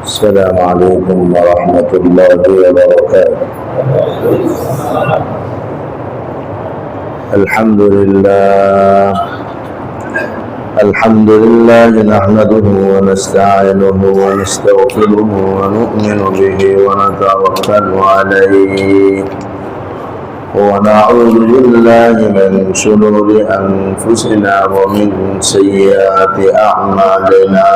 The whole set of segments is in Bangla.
السلام عليكم ورحمة الله وبركاته. الحمد لله نحمده ونستعينه ونستغفره ونؤمن به ونتوكل عليه ونعوذ بالله من شرور أنفسنا ومن سيئات أعمالنا.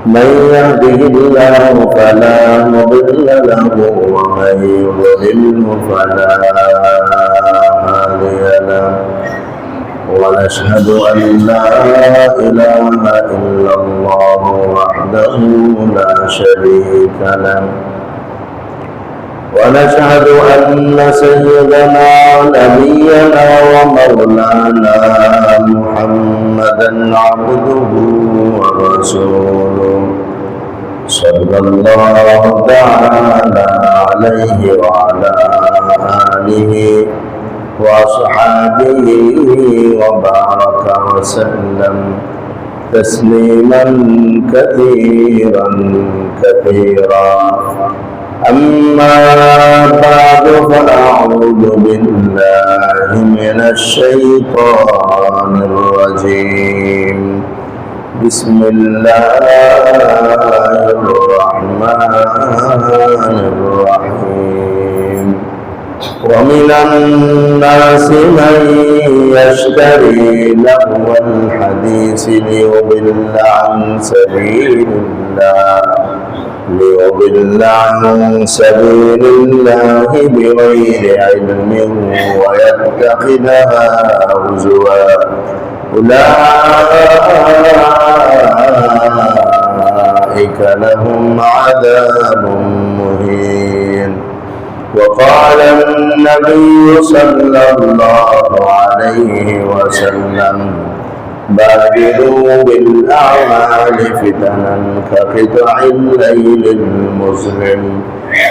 من يهده الله فلا مضل له ومن يضلله فلا هادي له، ونشهد أن لا إله إلا الله وحده لا شريك له، ونشهد أن سيدنا ونبينا ومولانا محمدا عبده ورسوله صلى الله تعالى عليه وعلى آله وأصحابه وبارك وسلم تسليما كثيرا كثيرا. أما بعد فأعوذ بالله من الشيطان الرجيم. بسم الله الرحمن الرحيم. ومن الناس من يشتري لهو الحديث ليضل عن سبيل الله بغير علم ويتخذها هزوا. أولئك لهم عذاب مهين. وقال النبي صلى الله عليه وسلم: بادروا بالأعمال فتنا كقطع الليل المظلم،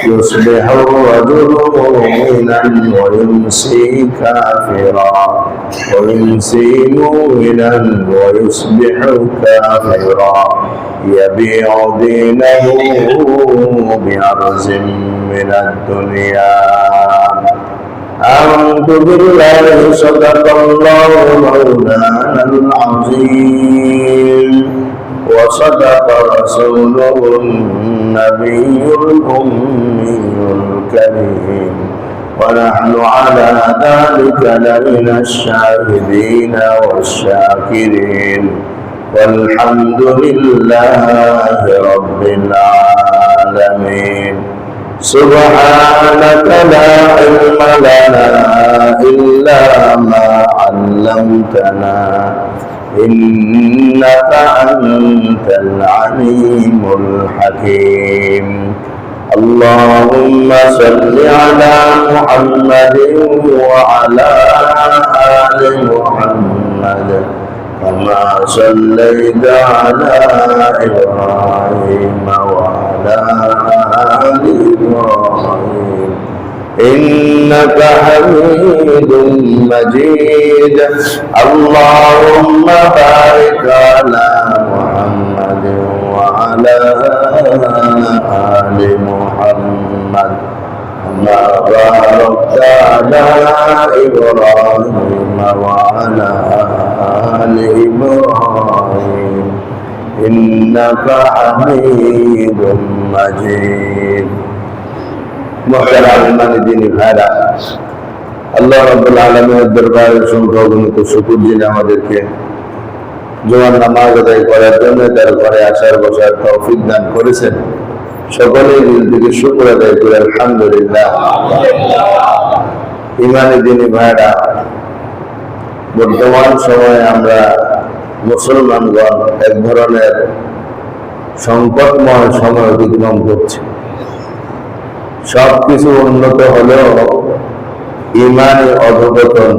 يصبح الرجل مؤمنا ويمسي كافرا، ويمسي مؤمنا ويصبح كافرا، يبيع دينه بعرض من الدنيا. آمنت بالله صدق الله مولانا العظيم، وصدق رسوله النبي الأمي الكريم، ونحن على ذلك لمن الشاهدين والشاكرين، والحمد لله رب العالمين. سبحانك لا علم لنا إلا ما علمتنا إنك أنت العليم الحكيم. اللهم صل على محمد وعلى آل محمد كما صليت على إبراهيم وعلى آل إبراهيم إنك حميد مجيد. اللهم بارك على محمد وعلى آل محمد كما باركت على إبراهيم وعلى آل إبراهيم إنك حميد مجيد. محترم দীনী ভাইরা, আল্লাহ রাব্বুল আলামিনের দরবারে সংকল্পিত শুকর দিন আমাদেরকে জুমার নামাজ আদায় করার জন্য তার ঘরে আসার বসার তৌফিক দান করেছেন। সকলেই দিল থেকে শুকর আদায় করে আলহামদুলিল্লাহ। ইমানি দীনী ভাইরা, বর্তমান সময়ে আমরা মুসলমানগণ এক ধরনের সংকটময় সময় অতিক্রম করছি। সবকিছু উন্নত হলেও ইমানি অধঃপতন,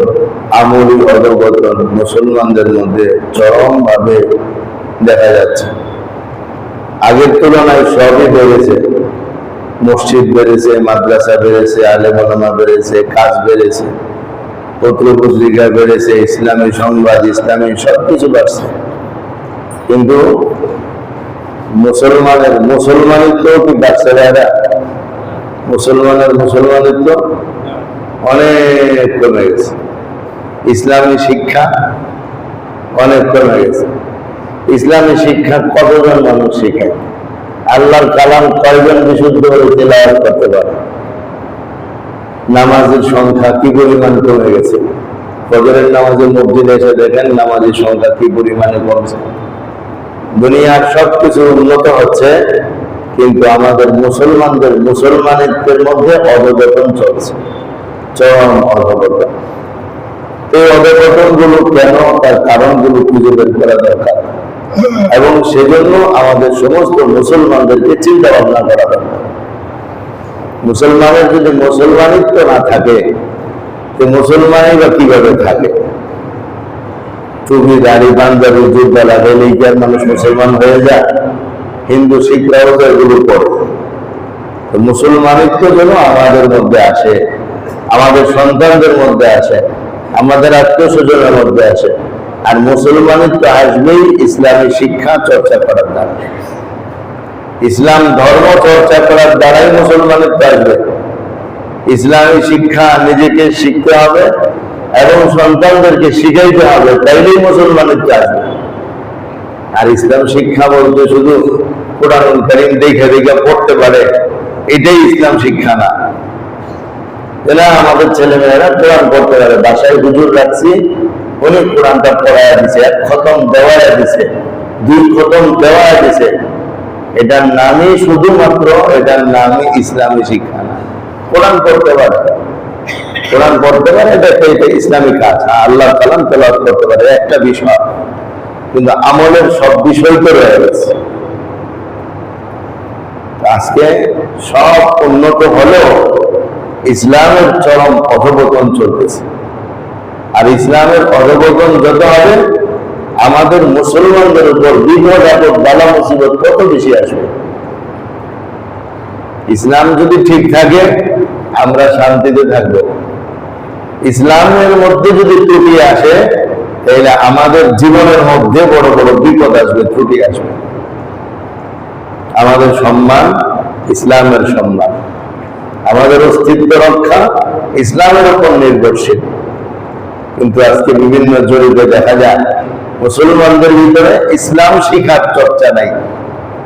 আমলি অধঃপতন মুসলমানদের মধ্যে চরমভাবে দেখা যাচ্ছে। আগের তুলনায় সবই বেড়েছে, মসজিদ বেড়েছে, মাদ্রাসা বেড়েছে, আলেম ওলামা বেড়েছে, কাজ বেড়েছে, পত্র পত্রিকা বেড়েছে, ইসলামী সংবাদ, ইসলামী সবকিছু বাড়ছে, কিন্তু মুসলমানের মুসলমানিত্ব কি বাচ্চা ভাইরা, মুসলমানিত্ব অনেক কমে গেছে। ইসলামী শিক্ষা অনেক কমে গেছে। ইসলামী শিক্ষা কতজন মানুষ শিখায়? আল্লাহর কালাম কয়জন বিশুদ্ধ করে তেলাওয়াত করতে পারে? নামাজের সংখ্যা কি পরিমাণ কমে গেছে। ফজরের নামাজে মসজিদে এসে দেখেন নামাজের সংখ্যা কি পরিমাণে কমছে। দুনিয়ার সবকিছু উন্নত হচ্ছে, কিন্তু আমাদের মুসলমানদের মুসলমানিত্বের মধ্যে অধঃপতন চলছে, চরম অধঃপতন। এই অধঃপতন গুলো কেন, তার কারণগুলো খুঁজে বের করা দরকার, এবং সেজন্য আমাদের সমস্ত মুসলমানদেরকে চিন্তা ভাবনা করা দরকার। মুসলমানের যদি মুসলমানিত্ব না থাকে, তো মুসলমানই বা কিভাবে থাকে? টুপি দাড়ি পাঞ্জাবি জুব্বা লাগাইলেই কি আর মানুষ মুসলমান হয়ে যায়? হিন্দু শিখরাও তো এগুলো করে। তো মুসলমানিত্ব যেন আমাদের মধ্যে আসে, আমাদের সন্তানদের মধ্যে আসে, আমাদের আত্মীয় স্বজনের মধ্যে আসে। আর মুসলমানিত্ব আসবেই ইসলামী শিক্ষা চর্চা করার দ্বারা, ইসলাম ধর্ম চর্চা করার দ্বারাই মুসলমানিত্ব আসবে। ইসলামী শিক্ষা নিজেকে শিখতে হবে এবং সন্তানদেরকে শিখাইতে হবে, তাইলেই মুসলমানিত্ব আসবে। আর ইসলাম শিক্ষা বলতে শুধু কোরআন কারীম দেখে দেখে পড়তে পারে, এটাই ইসলাম শিক্ষা না। এরা আমাদের ছেলেমেয়েরা কোরআন পড়তে পারে, বাসায় হুজুর রাখছি, উনি কোরআনটা পড়াইয়া দিছে, 1 খতম দেওয়াইয়া দিছে, 2 খতম দেওয়াইয়া দিছে। এটার নামই শুধুমাত্র, এটার নামই ইসলামী শিক্ষা না। কোরআন পড়তে পারে, কোরআন পড়তে পারে, এটা ইসলামী কাজ। আল্লাহ কালাম তেলাওয়াত করতে পারে, একটা বিষয়, কিন্তু আমলের সব বিষয় তো রয়ে গেছে। আজকে সব উন্নত হলেও ইসলামের চরম অধঃপতন চলতেছে। আর ইসলামের অধঃপতন যত হবে, আমাদের মুসলমানদের উপর বিপদ আপদ বালা মুসিবত কত বেশি আসবে। ইসলাম যদি ঠিক থাকে, আমরা শান্তিতে থাকব। ইসলামের মধ্যে যদি ত্রুটি আসে, তাহলে আমাদের জীবনের মধ্যে বড় বড় বিপদ আসবে, ত্রুটি আসবে। আমাদের সম্মান ইসলামের সম্মান, আমাদের অস্তিত্ব রক্ষা ইসলামের উপর নির্ভরশীল। কিন্তু আজকে বিভিন্ন জরিপে দেখা যায় মুসলমানদের ভিতরে ইসলাম শিখার চর্চা নাই,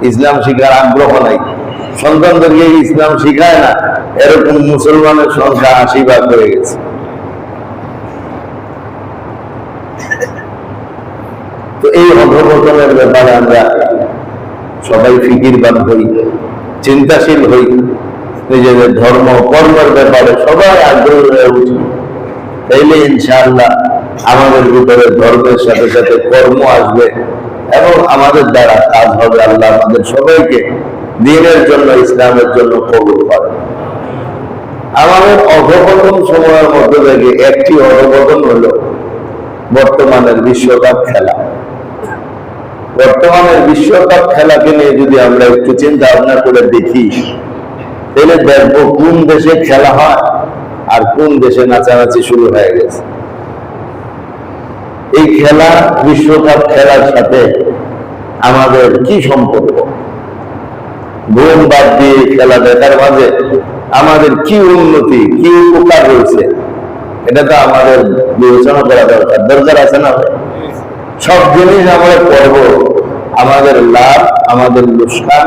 ইসলাম শিখার আগ্রহ নাই। সন্তানদেরকে ইসলাম শিখায় না, এরকম মুসলমানের সংখ্যা 80% হয়ে গেছে। তো এই অধঃপতনের ব্যাপারে আমরা সবাই ফিকিরবান হই, চিন্তাশীল হই, নিজেদের ধর্ম কর্মের ব্যাপারে সবাই আগ্রহী হয়ে উঠি। তাইলে ইনশাআল্লাহ আমাদের ভিতরে ধর্মের সাথে সাথে কর্ম আসবে এবং আমাদের দ্বারা কাজ হবে। আল্লাহ আমাদের সবাইকে দ্বীনের জন্য, ইসলামের জন্য কবুল করে। আমাদের অধঃপতন সময়ের মধ্যে থেকে একটি অধঃপতন হলো বর্তমানের বিশ্বকাপ খেলা। বর্তমানের বিশ্বকাপ খেলাকে নিয়ে যদি আমরা একটু চিন্তা ভাবনা করে দেখি, তাহলে দেখবো কোন দেশে খেলা হয় আর কোন দেশে নাচানাচি শুরু হয়ে গেছে। এই খেলা, বিশ্বকাপ খেলার সাথে আমাদের কি সম্পর্ক? ঘুম বাদ দিয়ে খেলা দেখার মাঝে আমাদের কি উন্নতি, কি উপকার রয়েছে, এটা তো আমাদের বিবেচনা করা দরকার। দরকার আছে না? সব জিনিস আমরা পড়ব, আমাদের লাভ, আমাদের লোকসান,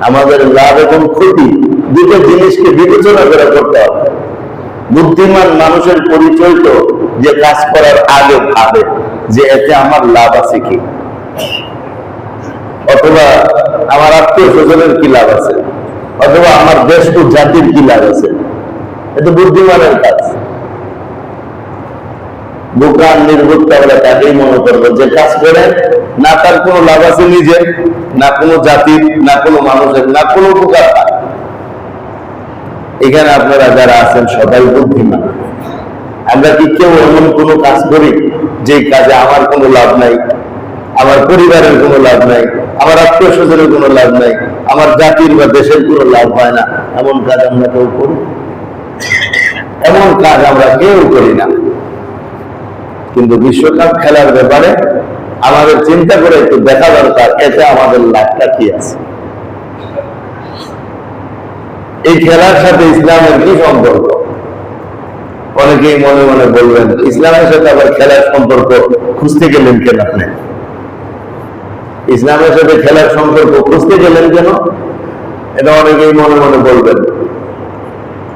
আমাদের লাভ এবং ক্ষতি, দুটো জিনিসকে বিবেচনা করে করতে হবে। বুদ্ধিমান মানুষের পরিচয় তো যে কাজ করার আগে ভাবে যে এতে আমার লাভ আছে কি, অথবা আমার আত্মীয় স্বজনের কি লাভ আছে, অথবা আমার দেশ ও জাতির কি লাভ আছে। এটা বুদ্ধিমানের কাজ। বোকা নির্ভুক্ত আমরা তাকেই মনে করবো যে কাজ করে না তার কোনো লাভ আছে নিজের, না কোনো জাতির, না কোনো মানুষের, না কোনো উপকার। এখানে আপনারা যারা আছেন সবাই বুদ্ধিমান। আমরা কি কেউ এমন কোনো কাজ করি যে কাজে আমার কোনো লাভ নাই, আমার পরিবারের কোনো লাভ নাই, আমার আত্মীয় স্বজনের কোনো লাভ নাই, আমার জাতির বা দেশের কোনো লাভ হয় না? এমন কাজ আমরা কেউ করি? এমন কাজ আমরা কেউ করি না। কিন্তু বিশ্বকাপ খেলার ব্যাপারে আমাদের চিন্তা করে একটু দেখা দরকার এতে আমাদের লাভটা কি আছে। এই খেলার সাথে ইসলামের কি সম্পর্ক? অনেকেই মনে মনে বলবেন, ইসলামের সাথে আবার খেলার সম্পর্ক খুঁজতে গেলেন কেন আপনি? ইসলামের সাথে খেলার সম্পর্ক খুঁজতে গেলেন কেন? এটা অনেকেই মনে মনে বলবেন।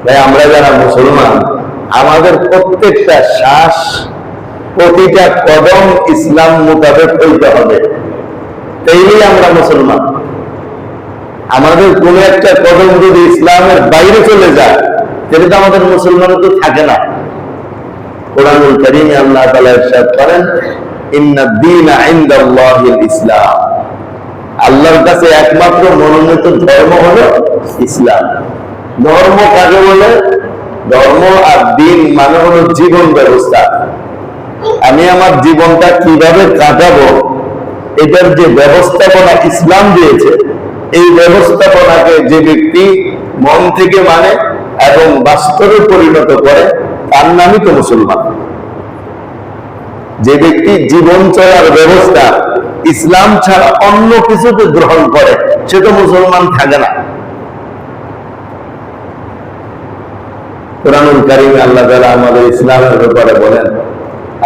তাই আমরা যারা মুসলমান, আমাদের প্রত্যেকটা শ্বাস, প্রতিটা কদম ইসলাম মোতাবেক হইতে হবে, তাইলেই আমরা মুসলমান। আমাদের কোন একটা কদম যদি ইসলামের বাইরে চলে যায়, তাহলে তো আমাদের মুসলমানের তো থাকে না। কোরআনুল কারীমে আল্লাহ তাআলা ইরশাদ করেন, ইন্নাদ দীনা ইনদাল্লাহিল ইসলাম, আল্লাহর কাছে একমাত্র মনোনীত ধর্ম হলো ইসলাম। ধর্ম কাকে বলে? ধর্ম আর দিন মানে হলো জীবন ব্যবস্থা। আমি আমার জীবনটা কিভাবে কাটাবো, এটার যে ব্যবস্থাপনা ইসলাম দিয়েছে, এই ব্যবস্থাপনাকে যে ব্যক্তি মন থেকে মানে এবং বাস্তবে পরিণত করে, তার নামই তো মুসলমান। যে ব্যক্তি জীবন চলার ব্যবস্থা ইসলাম ছাড়া অন্য কিছুকে গ্রহণ করে, সে তো মুসলমান থাকে না। কুরআনুল কারীমে আল্লাহ তাআলা আমাদের ইসলামের ব্যাপারে বলেন,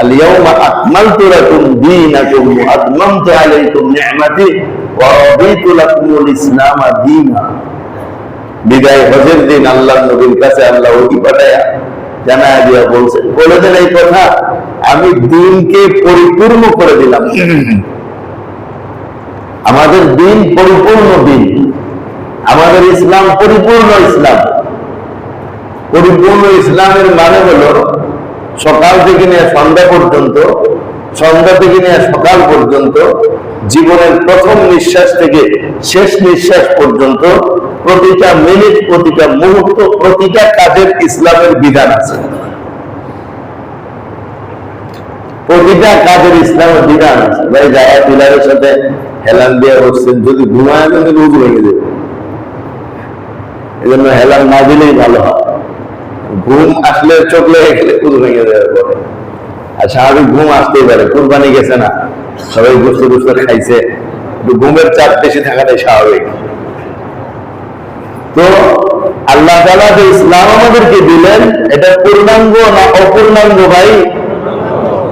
আল ইয়াউমা আকমালতু লাকুম দীনাকুম ওয়া আতমামতু আলাইকুম নি'মাতি ওয়া রাদিতু লাকুমুল ইসলাম দীনা। বিদায় হজের দিন আল্লাহর নবীর কাছে আল্লাহ ওহী পাঠায়া জানায়া দিয়া বলেছেন এই কথা, আমি দ্বীনকে পরিপূর্ণ করে দিলাম। আমাদের দ্বীন পরিপূর্ণ দ্বীন, আমাদের ইসলাম পরিপূর্ণ ইসলাম। পরিপূর্ণ ইসলামের মানে হলো সকাল থেকে নিয়ে সন্ধ্যা পর্যন্ত, সন্ধ্যা থেকে নিয়ে সকাল পর্যন্ত, জীবনের প্রথম নিঃশ্বাস থেকে শেষ নিঃশ্বাস পর্যন্ত প্রতিটা মিনিট, প্রতিটা মুহূর্ত, প্রতিটা কাজের ইসলামের বিধান আছে। প্রতিটা কাজের ইসলামের বিধান আছে। ভাই যারা পিলারের সাথে হেলান দিয়ে বসছেন, যদি ঘুমায় কিন্তু রোজ ভেঙে দেবে, এই জন্য হেলান না দিলেই ভালো হয়। ঘুম আসলে চোখ লেগে গেলে কুল ভেঙে দেওয়ার পরে, আর স্বাভাবিক ঘুম আসতেই পারে। কুরবানি গেছে না, সবাই বুঝতে বুঝতে খাইছে, একটু ঘুমের চাপ বেশি থাকাটাই স্বাভাবিক। তো আল্লাহ তাআলা যে ইসলাম আমাদেরকে দিলেন, এটা পূর্ণাঙ্গ না অপূর্ণাঙ্গ? ভাই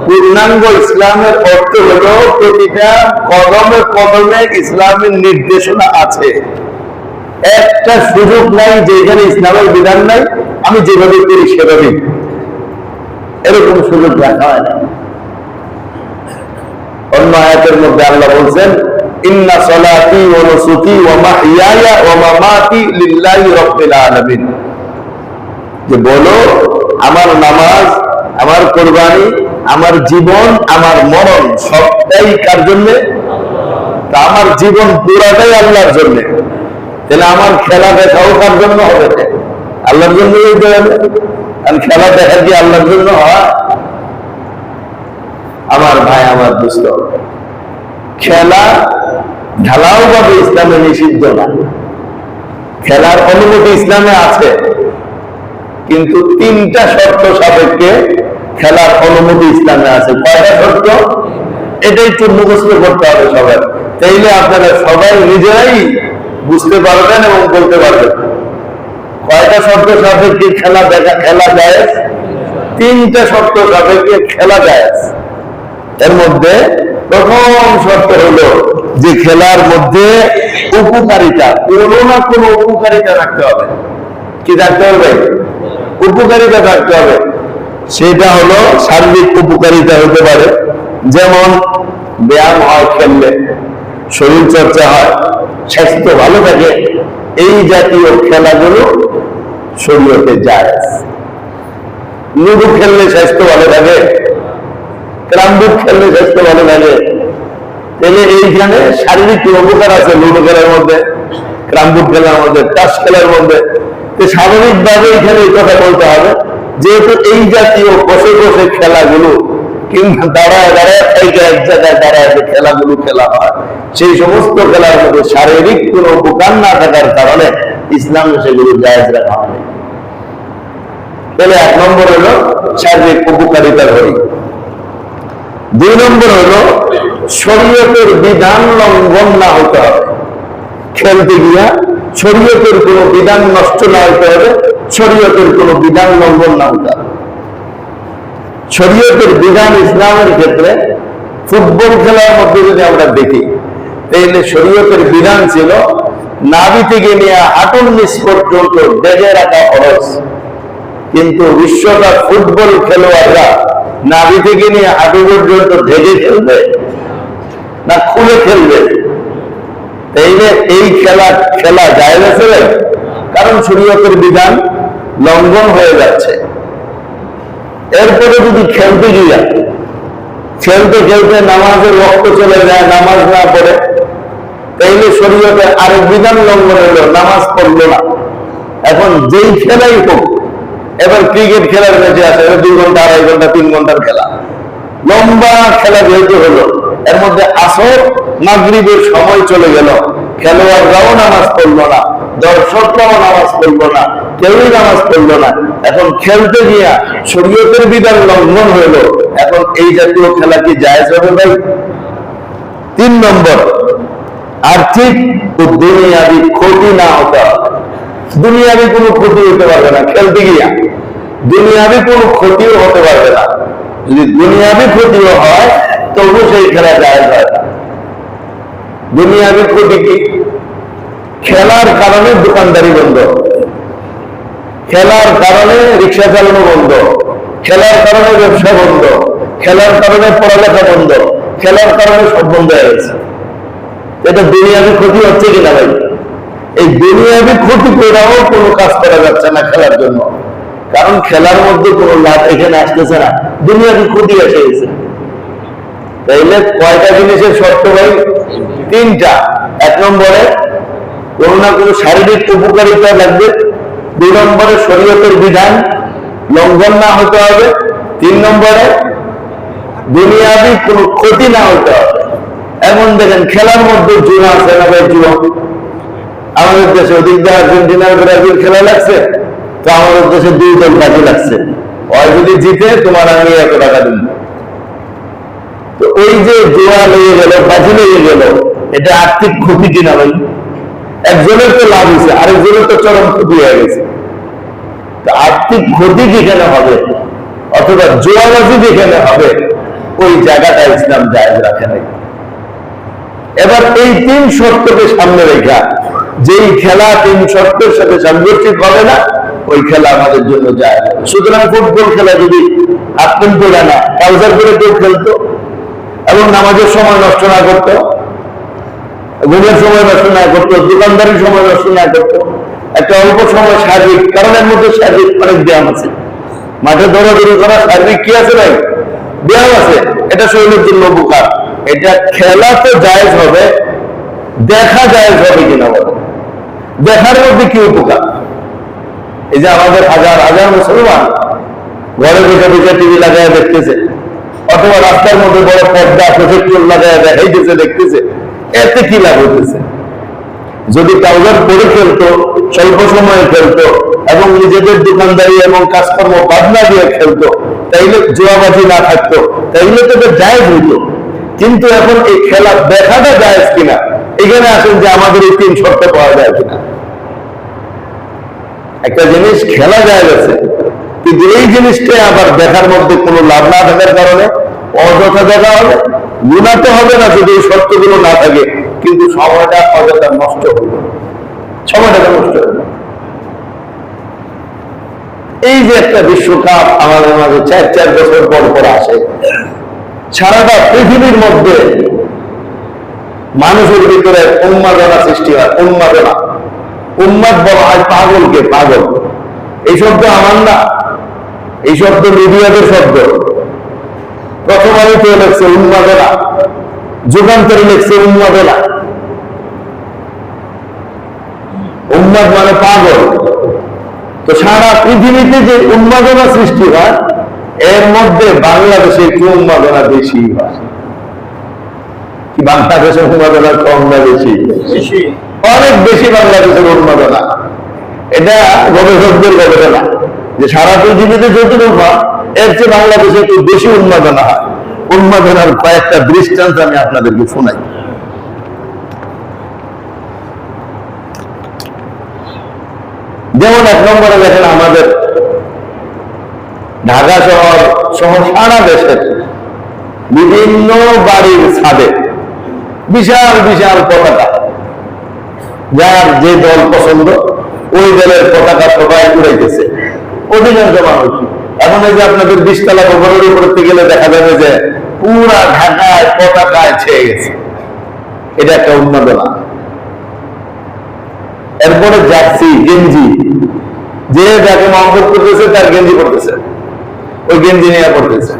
পূর্ণাঙ্গ। ইসলামের অর্থ হলো প্রতিটা কদমে কদমে ইসলামের নির্দেশনা আছে। একটা সুযোগ নাই যে এখানে ইসলামের বিধান নাই, আমি যেভাবে করি সেভাবেই, এরকম সুযোগ রাখা হয় না। অন্য আয়াতের মধ্যে আল্লাহ বলছেন, ইন্না সলাতি ওয়া নুসুকি ওয়া মাহইয়ায়া ওয়া মামাতি লিল্লাহি রাব্বিল আলামিন, যে বলো আমার নামাজ, আমার কুরবানি, আমার জীবন, আমার মরণ সবটাই কার জন্য? তা আমার জীবন পুরাটাই আল্লাহর জন্য। তাহলে আমার খেলা দেখাও কার জন্য হবে? আল্লাহর জন্যই হইতে হবে। আর খেলা দেখা কি আল্লাহর জন্য হয়? আমার ভাই, আমার দোস্ত, খেলা ঢালাও ভাবে ইসলামে নিষিদ্ধ না। খেলার অনুমতি ইসলামে আছে, কিন্তু তিনটা শর্ত সাপেক্ষে খেলার অনুমতি ইসলামে আছে। কয়টা শর্ত? এটা একটু মুখস্থ করতে হবে সবাই, তাইলে আপনারা সবাই নিজেরাই বুঝতে পারবেন এবং বলতে পারবেন। কয়টা শর্ত সাপেক্ষে খেলা জায়েজ? তিনটা শর্ত সাপেক্ষে খেলা জায়েজ। এর মধ্যে প্রথম শর্ত হলো যে খেলার মধ্যে উপকারিতা, কোনো না কোনো উপকারিতা রাখতে হবে। কি রাখতে হবে? উপকারিতা থাকতে হবে। সেটা হলো শারীরিক উপকারিতা হতে পারে, যেমন ব্যায়াম হয়, খেললে শরীর চর্চা হয়, স্বাস্থ্য ভালো থাকে, এই জাতীয় খেলাগুলো শরীয়তে জায়েজ। লুডো খেললে স্বাস্থ্য ভালো থাকে, ক্যারামবোর্ড খেললে স্বাস্থ্য ভালো থাকে, তাহলে এইখানে শারীরিক উপকার আছে লুডো খেলার মধ্যে, ক্যারামবোর্ড খেলার মধ্যে, তাস খেলার মধ্যে। স্বাভাবিকভাবে এখানে এই কথা বলতে হবে, যেহেতু এই জাতীয় বসে বসে খেলাগুলো কিংবা দাঁড়ায় দাঁড়ায় থেকে এক জায়গায় দাঁড়ায় যে খেলাগুলো খেলা হয়, সেই সমস্ত খেলার মধ্যে শারীরিক কোনো উপকার না থাকার কারণে ইসলামে সেগুলো জায়েজ রাখা হয়নি। তাহলে এক নম্বর হলো শারীরিক উপকারিতা ধরি। দুই নম্বর হলো শরীয়তের বিধান লঙ্ঘন না হতে হবে। খেলতে গিয়া শরীয়তের কোনো বিধান নষ্ট না হতে হবে, শরীয়তের কোনো বিধান লঙ্ঘন না হতে হবে। শরীয়তের বিধান ইসলামের ক্ষেত্রে ফুটবল খেলার মধ্যে যদি আমরা দেখি, তাহলে শরীয়তের বিধান ছিল নাভি থেকে নিয়ে হাঁটুর নিচ পর্যন্ত বেঁধে রাখা ফরজ। কিন্তু বিশ্বকাপ ফুটবল খেলোয়াড়রা নাভি থেকে নিয়ে হাঁটু পর্যন্ত ঢেকে খেলবে না খুলে খেলবে? তাইলে এই খেলা জায়েজ আছে? কারণ শরীয়তের বিধান লঙ্ঘন হয়ে যাচ্ছে। এরপরে যদি খেলতে গিয়া খেলতে খেলতে নামাজের রক্ত চলে যায়, নামাজ না পড়ে, তাইলে শরীয়তে আরেক বিধান লঙ্ঘন হলো, নামাজ পড়লো না। এখন যেই খেলাই হোক, এবার ক্রিকেট খেলার ম্যাচে আছে 2 ঘন্টা 2.5 ঘন্টা 3 ঘন্টার খেলা, লম্বা খেলা যেহেতু হলো, এর মধ্যে আসর মাগরিবের সময় চলে গেল, খেলোয়াড়রাও নামাজ পড়লো না, দর্শকরাও নামাজ পড়লো না, কেউই নামাজ পড়লো না। এখন খেলতে গিয়া শরীয়তের বিধান লঙ্ঘন হইলো, এখন এই জাতীয় খেলা কি জায়েজ হবে ভাই? 3 নম্বর, আর্থিক ও দুনিয়াবি ক্ষতি না হতে হবে। দুনিয়াবি কোনো ক্ষতি হতে পারবে না খেলতে গিয়া, দুনিয়াবি কোনো ক্ষতিও হতে পারবে না। যদি দুনিয়াবি ক্ষতিও হয় তবু সেই খেলা জায়েজ হয় না। দুনিয়াবি ক্ষতি কি? খেলার কারণে দোকানদারি বন্ধ, খেলার কারণে রিক্সা চালানো বন্ধ, খেলার কারণে ব্যবসা বন্ধ, খেলার কারণে পড়ালেখা বন্ধ, খেলার কারণে সব বন্ধ হয়ে গেছে। এটা দুনিয়াবি ক্ষতি হচ্ছে কিনা ভাই? এই দুনিয়াবি ক্ষতি করেও কোনো কাজ করা যাচ্ছে না খেলার জন্য, কারণ খেলার মধ্যে কোনো লাভ এখানে আসতেছে না, দুনিয়াবি ক্ষতি এসে গেছে। তাইলে কয়টা জিনিসের শর্ত ভাই? 3টা। 1 নম্বরে কোনো না কোনো শারীরিক উপকারিতা লাগবে, 2 নম্বরে শরীয়তের বিধান লঙ্ঘন না হতে হবে, 3 নম্বরে দুনিয়াবি কোনো ক্ষতি না হতে হবে। এমন দেখেন খেলার মধ্যে জুয়া আছে না ভাই? জুয়া আমাদের দেশে ওদিক দিয়ে আর্জেন্টিনার ব্রাজিল খেলা লাগছে, তো আমাদের দেশে 2 দল বাজি লাগছে, ওই যদি জিতে তোমার আমি 1 টাকা দিব। তো ওই যে জুয়া লেগে গেল, বাজি লেগে গেল, এটা আর্থিক ক্ষতি কিনা ভাই? একজনের তো লাভ হয়েছে, আরেকজনের তো চরম ক্ষতি হয়ে গেছে। তো আর্থিক ক্ষতি যেখানে হবে অথবা জুয়াবাজি যেখানে হবে, ওই জায়গাটা ইসলাম জায়েজ রাখে নাই। এবার এই 3 শর্তকে সামনে রেখা যেই খেলা 3 শর্তের সাথে সাংঘর্ষিক হবে না, ওই খেলা আমাদের জন্য জায়েজ। সুতরাং ফুটবল খেলা যদি হাফপ্যান্ট পরে না, ট্রাউজার পরে কেউ খেলতো এবং নামাজের সময় নষ্ট না করতো, ঘুমের সময় নষ্ট না করতো, দোকানদারির সময় নষ্ট না করতো, একটা অল্প সময় শারীরিক, কারণ এর মধ্যে শারীরিক অনেক ব্যায়াম আছে, মাঠে দৌড়াদৌড়ি করা শারীরিক কি আছে ভাই? ব্যায়াম আছে, এটা শরীরের জন্য উপকার। এটা খেলা তো জায়েজ হবে, দেখা জায়েজ হবে কিনা বলো? দেখার মধ্যে কি উপকার? এই যে আমাদের হাজার হাজার মুসলমান ঘরে বসে বসে টিভি লাগায় দেখতেছে, অথবা রাস্তার মধ্যে বড় পর্দা প্রজেক্টর লাগায় দেখাইতেছে, দেখতেছে, এতে কি লাভ হইতেছে? যদি ট্রাউজার পরে খেলতো, স্বল্প সময়ে খেলতো এবং নিজেদের দোকানদারি এবং কাজকর্ম বাদ না দিয়ে খেলতো, তাইলে জুয়াবাজি না থাকতো, তাইলে তো জায়েজ হইতো। কিন্তু এখন এই খেলা দেখাটা জায়েজ কিনা, এখানে আসেন যে আমাদের এই 3 শর্ত পাওয়া যায় কিনা। একটা জিনিস খেলা জায়েজ আছে, কিন্তু এই জিনিসটা আবার দেখার মধ্যে কোনো লাভ না থাকার কারণে অযথা দেখা হবে, গুনাহ তো হবে না যদি এই শর্তগুলো না থাকে, কিন্তু সময়টা অযথা নষ্ট হইল, সময়টা নষ্ট হইল। এই যে একটা বিশ্বকাপ আমাদের মাঝে 4 বছর পর পর আসে, সারাটা পৃথিবীর মধ্যে মানুষের ভিতরে উন্মাদনা সৃষ্টি হয়। উন্মাদনা, উন্মাদ বলা হয় পাগলকে, পাগল। এই শব্দ আমার না, এই শব্দ মিডিয়াদের শব্দ। প্রথম আলোতে লেখছে উন্মাদনা, যুগান্তরে লেখছে উন্মাদনা। উন্মাদ মানে পাগল। তো সারা পৃথিবীতে যে উন্মাদনা সৃষ্টি হয়, এর মধ্যে বাংলাদেশে একটু উন্মাদনা বেশি হয়। কি বাংলাদেশের উন্মাদনা কম না বেশি? অনেক বেশি বাংলাদেশের উন্মাদনা। এটা গবেষকদের গবেষণা যে সারা পৃথিবীতে যতটুকু হয়, এর চেয়ে বাংলাদেশে একটু বেশি উন্মাদনা হয়। উন্মাদনার কয়েকটা দৃষ্টান্ত আমি আপনাদেরকে শোনাই। যেমন 1 নম্বরে দেখেন, আমাদের ঢাকা শহর সহ সারা দেশের বিভিন্ন বাড়ির ছাদে বিশাল বিশাল পতাকা, যার যে দল পছন্দ ওই দলের পতাকা সবাই উড়াইতেছে অধিকাংশ মানুষ। এখন এই যে আপনাদের 20 তলা ভবনের উপরে গেলে দেখা যাবে যে পুরা ঢাকায় পতাকায় ছেয়ে গেছে। এটা একটা উন্মাদনা। এরপরে জার্সি, গেঞ্জি, যে যাকে মহব্বত করতেছে তার গেঞ্জি পড়তেছে, ওই গেঞ্জি নিয়ে পড়তেছে।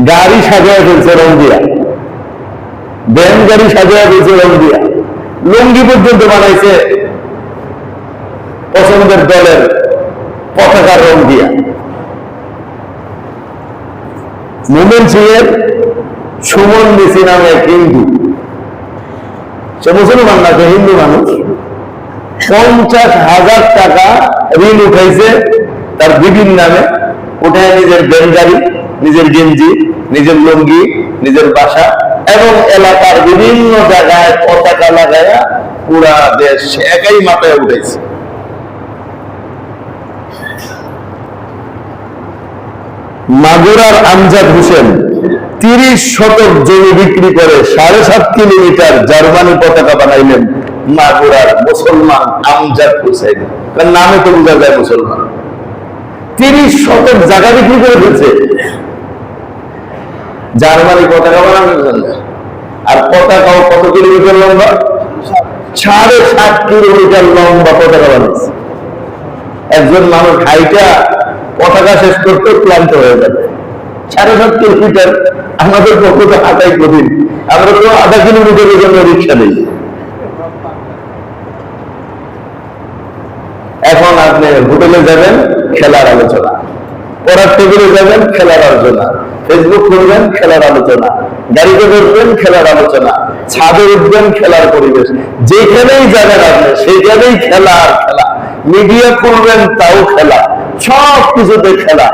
গাড়ি সাজায় ফেলছে রং দিয়া, ভ্যান গাড়ি সাজায় ফেলছে রং দিয়া, লুঙ্গি পর্যন্ত বানাইছে পছন্দের দলের পতাকার রং দিয়া। মোমেন সিংয়ের সুমন মিসি নামে এক হিন্দু, সে মুসলমান না, সে হিন্দু মানুষ, 50,000 টাকা ঋণ উঠাইছে তার বিবির নামে। উঠায় নিজের ভ্যান গাড়ি, নিজের গেঞ্জি, নিজের লুঙ্গি, নিজের বাসা এবং এলাকার বিভিন্ন জায়গায় পতাকা লাগাইয়া পুরা দেশ একাই মাথায় উঠেছে। মাগুরার আমজাদ হোসেন 30 শতক জমি বিক্রি করে 7.5 কিলোমিটার জার্মানি পতাকা বানাইলেন। মাগুরার মুসলমান আমজাদ হোসেন, তার নামে তো বোঝা যায় মুসলমান। 30 শতক জায়গা বিক্রি করে ফেলছে জার্মানি পতাকা বানানোর জন্য। আর পতাকাও কত কিলোমিটার লম্বা? 7.5 কিলোমিটার লম্বা পতাকা বানিয়েছে। একজন মানুষ হাইটা পতাকা শেষ করতে ক্লান্ত হয়ে যাবে। 7.5 কিলোমিটার আমাদের পক্ষে তো হাঁটাই কঠিন, আমরা তো 0.5 কিলোমিটারের জন্য রিক্সা নেই। এখন আপনি হোটেলে যাবেন, খেলার আলোচনা, পড়ার টেবিলে যাবেন, খেলার আলোচনা, ফেসবুক করবেন, খেলার আলোচনা, গাড়িতে বসবেন, খেলার আলোচনা, ছাদে উঠবেন, খেলার পরিবেশ। যেখানেই যাবেন আপনি সেখানেই খেলা আর খেলা। মিডিয়া করবেন, তাও খেলা, সব কিছুতে খেলা।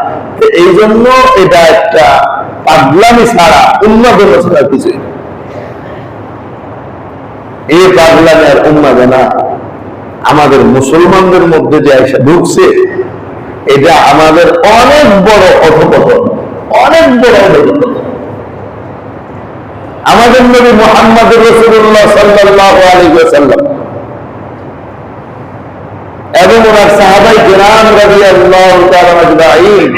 এই জন্য এটা একটা পাগলামি ছাড়া উন্মাদনা ছাড়া কিছুই। এই পাগলামি আর উন্মাদনা আমাদের মুসলমানদের মধ্যে যে এসে ঢুকছে, এটা আমাদের অনেক বড় অধঃপতন, অনেক বড় অধঃপতন। আমাদের নবী মুহাম্মদ রাসূলুল্লাহ সাল্লাল্লাহু আলাইহি ওয়াসাল্লাম এবং ওনার সাহাবায়ে কিরাম রাদিয়াল্লাহু তাআলা আজমাইন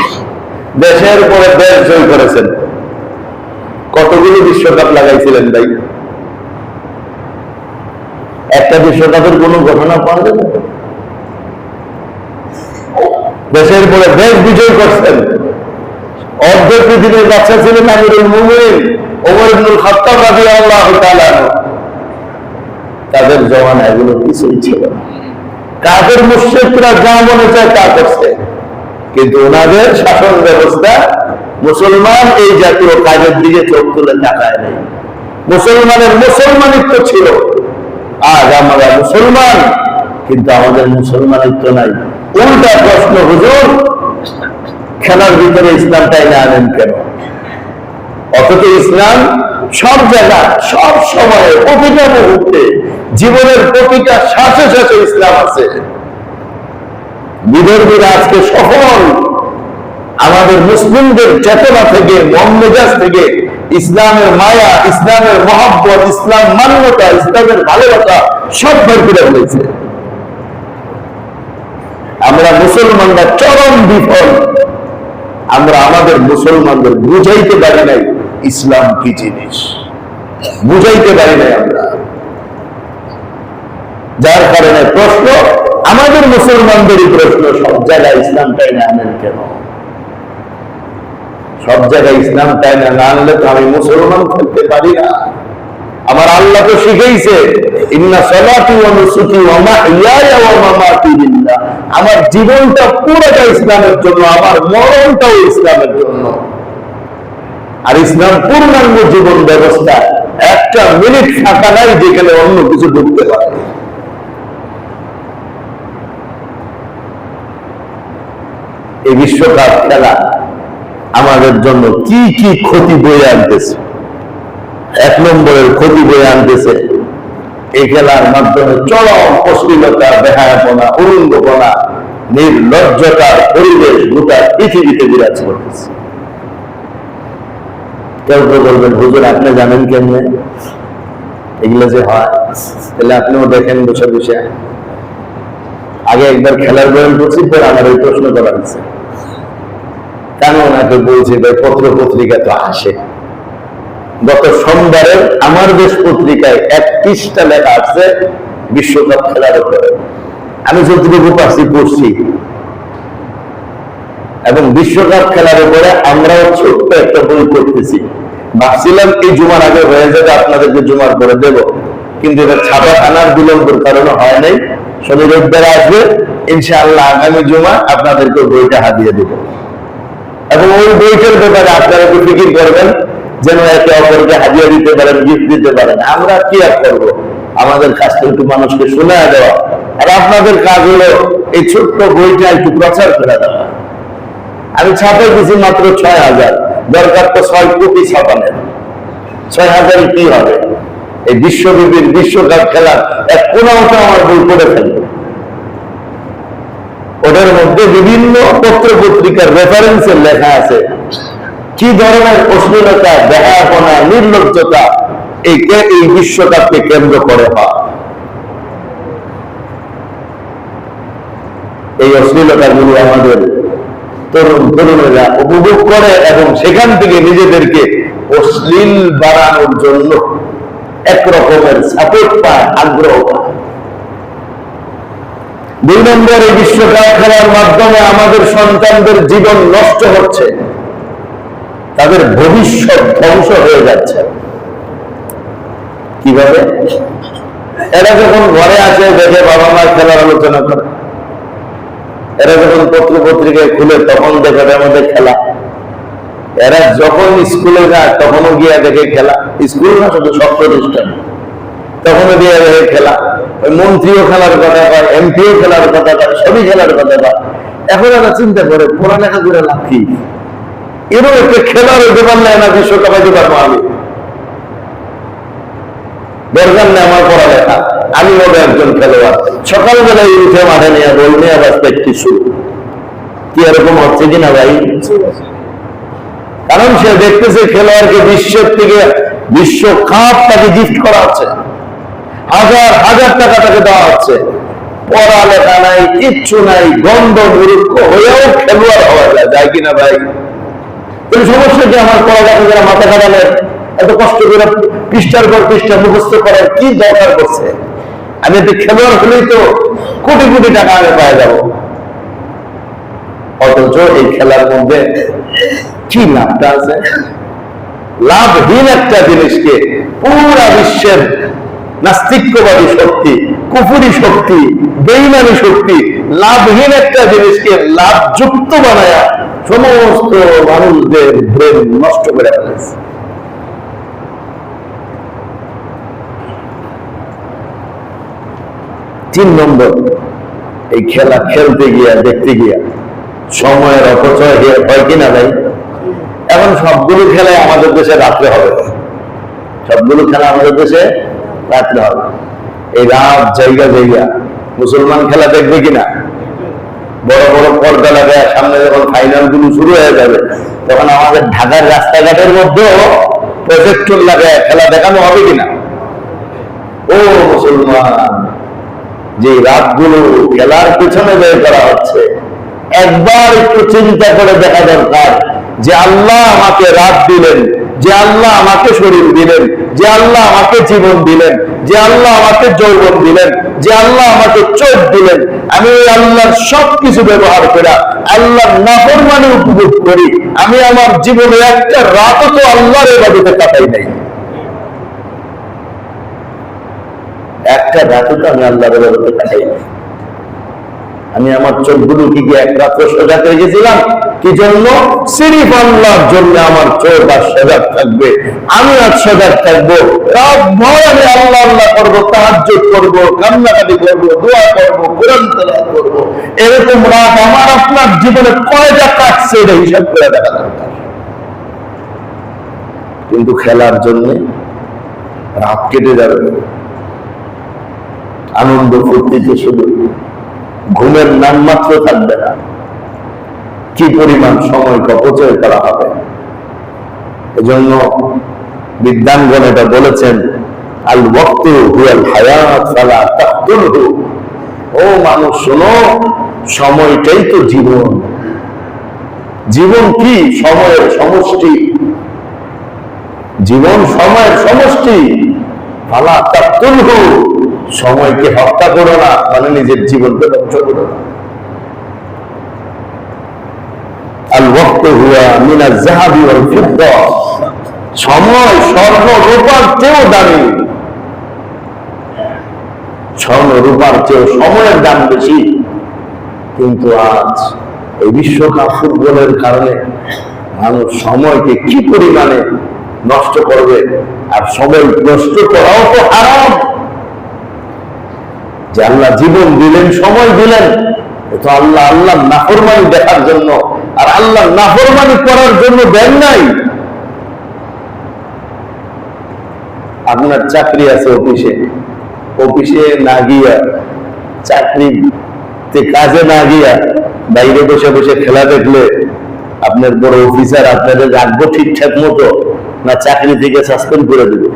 দেশের পরে দেশ জয় করেছেন। কতগুলো বিশ্বকাপ লাগাইছিলেন ভাই? একটা বিশ্বকাপের কোন ঘটনা পাওয়া যাবে? দেশের পরে দেশ বিজয় করছেন। অর্ধ পৃথিবীর বাচ্চা ছিলেন আমিরুল মুমিনিন ওমর ইবনুল খাত্তাব রাদিয়াল্লাহু তাআলা। তাদের জমানায় এগুলো কিছুই ছিল না। কাফের মুশরিকরা যা মনে চায় তা করছে, কিন্তু ওনাদের শাসন ব্যবস্থা মুসলমান এই জাতীয় কাজের দিকে চোখ তুলে তাকায় নাই। মুসলমানের মুসলমানিত্ব ছিল। আজ আমরা মুসলমান, কিন্তু আমাদের মুসলমানিত্ব নাই। উল্টা প্রশ্ন, হুজুর খেলার ভিতরে ইসলামটাই না আনেন কেন? অথচ ইসলাম সব জায়গায়, সব সময়ে, প্রতিটা মুহূর্তে, জীবনের প্রতিটা শ্বাসে শ্বাসে ইসলাম আছে। বিধর্মীরা আজকে সফল আমাদের মুসলিমদের চেতনা থেকে, মন মেজাজ থেকে ইসলামের মায়া, ইসলামের মহব্বত, ইসলাম মান্যতা, ইসলামের ভালোবাসা সব বের করে ফেলেছে। আমরা মুসলমানরা চরম বিফল। আমরা আমাদের মুসলমানদের বুঝাইতে পারি নাই ইসলাম কি জিনিস, বুঝাইতে পারি নাই আমরা। যার কারণে প্রশ্ন, আমাদের মুসলমানদেরই প্রশ্ন, সব জায়গায় ইসলামটাই না আনেন কেন? সব জায়গায় ইসলামটাই না আনলে তো আমি মুসলমান থাকতে পারি না। আমার আল্লাহ তো শিখাইছে, ইন্না সালাতি ওয়া নুসুকি ওয়া মাহইয়ায়া ওয়া মামাতি লিল্লাহ। আমার জীবনটা পুরোটা ইসলামের জন্য, আমার মরণটাও ইসলামের জন্য। আর ইসলাম পূর্ণাঙ্গ জীবন ব্যবস্থা, একটা মিনিট ফাঁকা নাই যেখানে অন্য কিছু ঢুকতে পারে। এই বিশ্বকাপ খেলা আমাদের জন্য কি কি ক্ষতি বয়ে আনতেছে। 1 নম্বরের ক্ষতি বয়ে আনতেছে এই খেলার মাধ্যমে চরম অশ্লীলতা, বেহায়াপনা, উলঙ্গপনা, নির্লজ্জতার পরিবেশ গোটা পৃথিবীতে বিরাজ করতেছে। কেউ কেউ বলবেন, হুজুর আপনি জানেন কেমনে এগুলো যে হয়? তাহলে আপনিও দেখেন বসে বসে। আগে একবার খেলার বয়ান করছি, পরে আমার এই প্রশ্ন করা হচ্ছে, কেন ওনাকে বলছি ভাই পত্র পত্রিকা তো আসে। গত সোমবারের আমার দেশ পত্রিকায় 1 পৃষ্ঠা লেখা আছে বিশ্বকাপ খেলার উপরে। আমি যতটুকু পারছি পড়ছি, এবং বিশ্বকাপ খেলার উপরে আমরাও ছোট্ট একটা বই করতেছি। ভাবছিলাম এই জুমার আগে হয়ে যাবে, আপনাদেরকে জুমার করে দেব, কিন্তু এটা ছাপা আনার বিলম্বের কারণে হয় নাই। শনি রোববার আসবে ইনশাআল্লাহ, আগামী জুমা আপনাদেরকে বইটা হাতিয়ে দেব। এবং ওই বইটার ব্যাপারে আপনারা একটু ফিকির করবেন, যেন একে অপরকে হাজিয়া দিতে পারেন, গিফট দিতে পারেন। আমরা কি আর করবো, আমাদের কাজটা একটু মানুষকে শোনা দেওয়া, আর আপনাদের কাজ হলো এই ছোট্ট বইটা একটু প্রচার করে দেওয়া। আমি ছাপাই দিচ্ছি মাত্র 6000, দরকার তো 6 কোটি ছাপানের। 6000 কি হবে? এই বিশ্বব্যাপীর বিশ্বকাপ খেলার এক কোনাটা আমার বই পড়ে ফেলবে। ওদের মধ্যে বিভিন্ন পত্র পত্রিকার রেফারেন্সের লেখা আছে কি ধরনের অশ্লীলতা, বেহায়াপনা, নির্লজ্জতা এই বিশ্বকাপকে কেন্দ্র করে হয়। এই অশ্লীলতাগুলো আমাদের তরুণ তরুণেরা উপভোগ করে এবং সেখান থেকে নিজেদেরকে অশ্লীল বাড়ানোর জন্য একরকমের সাপোর্ট পায়, আগ্রহ পায়। 2 নম্বর, এই বিশ্বকাপ খেলার মাধ্যমে আমাদের সন্তানদের জীবন নষ্ট হচ্ছে, তাদের ভবিষ্যৎ ধ্বংস হয়ে যাচ্ছে। কিভাবে? এরা যখন ঘরে আসে দেখে বাবা মা খেলার আলোচনা করে, এরা যখন পত্র পত্রিকায় খুলে তখন দেখে এর মধ্যে খেলা। এরা যখন স্কুলে যায় তখনও গিয়া দেখে খেলা। স্কুল না, শুধু সব প্রতিষ্ঠান, তখনও গিয়া দেখে খেলা। ওই মন্ত্রীও খেলার কথা কয়, এমপিও খেলার কথা কয়, সবই খেলার কথা কয়। এখন এরা চিন্তা করে পড়ালেখা করে লাভ কি? এরও একটা খেলার হতে পারলে না বিশ্বকাপ হইতে পারবো আমি। দরকার নেই আমার পড়ালেখা, আমি হবে একজন খেলোয়াড়। সকালবেলায় উঠে মাঠে নিয়ে বল নিয়ে আবার প্র্যাকটিস শুরু। কি এরকম হচ্ছে কিনা ভাই? কারণ সে দেখতেছে খেলোয়াড়কে বিশ্বের থেকে বিশ্বকাপ তাকে গিফট করা হচ্ছে, 1000 টাকা তাকে দেওয়া হচ্ছে। পড়ালেখা নাই, কিচ্ছু নাই, গন্ধ মূর্খ হয়েও খেলোয়াড় হওয়া যায় কিনা ভাই? কিন্তু সমস্যা কি? আমার পড়ালেখা যারা মাথা কাটালেন, এত কষ্ট করে পৃষ্ঠার পর পৃষ্ঠা মুখস্থ করার কি দরকার করছে? আমি একটু খেলোয়াড় হলেই তো কোটি কোটি টাকা আমি পাওয়া যাব। অথচ এই খেলার মধ্যে কি লাভটা আছে? লাভহীন একটা জিনিসকে পুরা বিশ্বের নাস্তিক্যবাদী শক্তি, কুফুরি শক্তি, বেঈমানি শক্তি লাভহীন একটা জিনিসকে লাভযুক্ত বানায়া সমস্ত মানুষদের ব্রেন নষ্ট করে ফেলেছে। তিন নম্বর, এই খেলা খেলতে গিয়া, দেখতে গিয়া সময়ের অপচয় হয় কিনা ভাই? এখন সবগুলো খেলায় আমাদের দেশে রাত্রে হবে, সবগুলো খেলা আমাদের দেশে রাত্রে হবে। এই রাত জায়গা জায়গা মুসলমান খেলা দেখবে কিনা? বড় বড় পর্দা লাগায় সামনে যখন ফাইনাল গুলো শুরু হয়ে যাবে, তখন আমাদের ঢাকার রাস্তাঘাটের মধ্যেও প্রজেক্টর লাগায় খেলা দেখানো হবে কিনা? ও মুসলমান, যে রাতগুলো খেলার পিছনে ব্যয় করা হচ্ছে, একবার একটু চিন্তা করে দেখা দরকার যে আল্লাহ আমাকে রাত দিলেন, যে আল্লাহ আমাকে শরীর দিলেন, যে আল্লাহ আমাকে জীবন দিলেন, যে আল্লাহ আমাকে যৌবন দিলেন, যে আল্লাহ আমাকে চোখ দিলেন, আমি ওই আল্লাহর সবকিছু ব্যবহার করে আল্লাহর নাফরমানি উপভোগ করি। আমি আমার জীবনে একটা রাতও তো আল্লাহর ইবাদতে কাটাই নাই, একটা রাতও তো আমি আল্লাহর ইবাদতে কাটাই নাই। আমি আমার চোখগুলোকে গিয়ে এক রাত্র সজাগ রেখেছিলাম, কি জন্য? সিরিফ আল্লাহর জন্য আমার চোখ আর সজাগ থাকবে। আমি আজ সজাগ থাকবো, রাত ভর আমি আল্লাহ আল্লাহ করবো, তাহাজ্জুদ করবো, কান্নাকাটি করবো, দোয়া করবো, কোরআন তেলাওয়াত করবো। এরকম রাত আমার আপনার জীবনে কয়টা কাটছে এটা হিসাব করে দেখা দরকার। কিন্তু খেলার জন্য রাত কেটে যাবে, আনন্দ ফুর্তিতে শুধু, ঘুমের নামমাত্র থাকবে না। কি পরিমাণ সময়কে অপচয় করা হবে। এজন্য বিদ্বানগণ এটা বলেছেন, আল ওয়াক্তু হুয়াল হায়াত ফালা তাকতুলহু। ও মানুষ শোনো, সময়টাই তো জীবন। জীবন কি? সময়ের সমষ্টি। জীবন সময়ের সমষ্টি। ফালা তাকতুলহু, সময়কে হত্যা করো না, মানে নিজের জীবনকে ধ্বংস করো না। আল ওয়াক্তু হুয়া মিনাজ যাহাবি ওয়াল ফিদ্দা, সময় স্বর্ণ রূপার চেয়েও দামি। স্বর্ণ রূপার চেয়েও সময়ের দাম বেশি। কিন্তু আজ এই বিশ্বকাপ ফুটবলের কারণে মানুষ সময়কে কি পরিমাণে নষ্ট করবে। আর সময় নষ্ট করাও তো হারাম। যে আল্লাহ জীবন দিলেন, সময় দিলেন, তো আল্লাহ আল্লাহ নাফরমানি দেখার জন্য, আর আল্লাহ নাফরমানি করার জন্য দেন নাই। আপনার চাকরি আছে অফিসে, অফিসে না গিয়া, চাকরিতে কাজে না গিয়া বাইরে বসে বসে খেলা দেখলে আপনার বড় অফিসার আপনাদের রাখবো ঠিকঠাক মতো, না চাকরি থেকে সাসপেন্ড করে দেবে।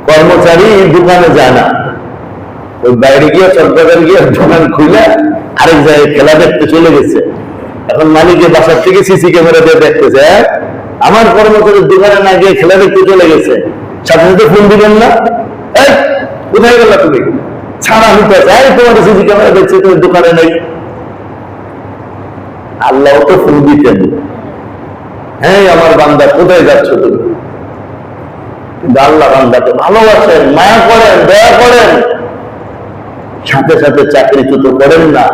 কর্মচারী দোকানে যায় না, ওই বাইরে গিয়ে সরকার গিয়ে দোকান খুলে আরেক জায়গায় খেলা দেখতে চলে গেছে। এখন মালিকের বাসার থেকে সিসি ক্যামেরা দিয়ে দেখতেছে, আমার কর্মচারীর দোকানে না গিয়ে খেলা দেখতে চলে গেছে। সাথে সাথে ফোন দিবেন না, কোথায় গেল তুমি? ছাড়া হইতে চাই, তোমার সিসি ক্যামেরা দেখছি তুমি দোকানে নেই। আল্লাহ তো ফোন দিতেন, হ্যাঁ আমার বান্দা কোথায় যাচ্ছ তুমি? কিন্তু আল্লাহ বান্দাকে ভালোবাসেন, মায়া করেন, দয়া করেন। সাথে সাথে চাকরিচ্যুত করেন না,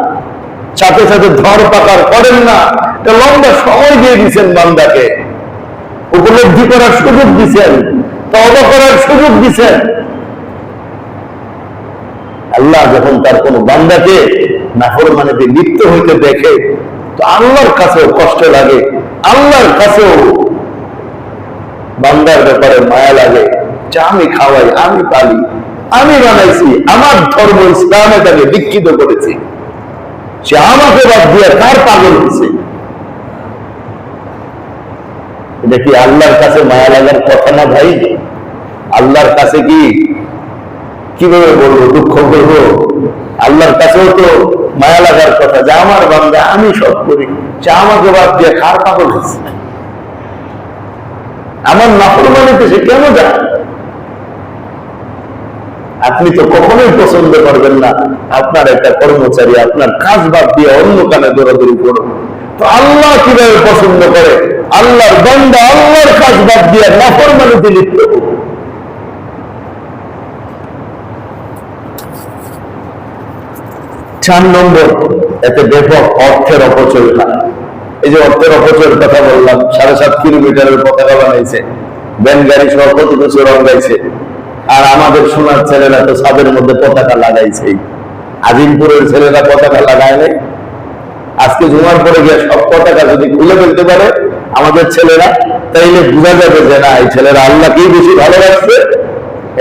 সাথে সাথে ধরপাকড় করেন না। লম্বা সময় দিয়ে দিচ্ছেন বান্দাকে, উপলব্ধি করার সুযোগ দিচ্ছেন, তওবা করার সুযোগ দিচ্ছেন। আল্লাহ যখন তার কোন বান্দাকে নাফরমানিতে লিপ্ত হইতে দেখে, তো আল্লাহর কাছেও কষ্ট লাগে, আল্লাহর কাছেও বান্দার ব্যাপারে মায়া লাগে। যে আমি খাওয়াই, আমি পালি, আমি বানাইছি, আমার ধর্ম ইসলামে তাকে দীক্ষিত করেছি, সে আমাকে বাদ দিয়ে তার পাগল হয়েছে। এটা কি আল্লাহর কাছে মায়া লাগার কথা না ভাই? আল্লাহর কাছে কি কিভাবে বলবো, দুঃখ করবো? আল্লাহর কাছেও তো মায়া লাগার কথা, যে আমার বান্দা, আমি সব করি, সে আমাকে বাদ দিয়ে কার পাগল হয়েছে, আমার নাফরমানিতে সে কেন যায়? আপনি তো কখনোই পছন্দ করবেন না আপনার একটা কর্মচারী আপনার কাজ বাদ দিয়ে অন্য কানে দৌড়াদৌড়ি করুন। তো আল্লাহ কিভাবে পছন্দ করে? আল্লাহর বান্দা আল্লাহর কাজ বাদ দিয়ে নাফরমানিতে লিপ্ত। 4 নম্বর, এতে ব্যাপক অর্থের অপচয় হয়। এই যে অর্থের অপচয়ের কথা বললাম, 7.5 কিলোমিটারের পতাকা বানাইছে, ব্যান গাড়ি সহ কত কিছু রঙাইছে, আর আমাদের সোনার ছেলেরা তো ছাদের মধ্যে পতাকা লাগাইছে। আজিমপুরের ছেলেরা পতাকা লাগায় নাই। আজকে জুমার পরে গিয়ে সব পতাকা যদি খুলে ফেলতে পারে আমাদের ছেলেরা, তাইলে বোঝা যাবে যে না, এই ছেলেরা আল্লাহকেই বেশি ভালোবাসছে,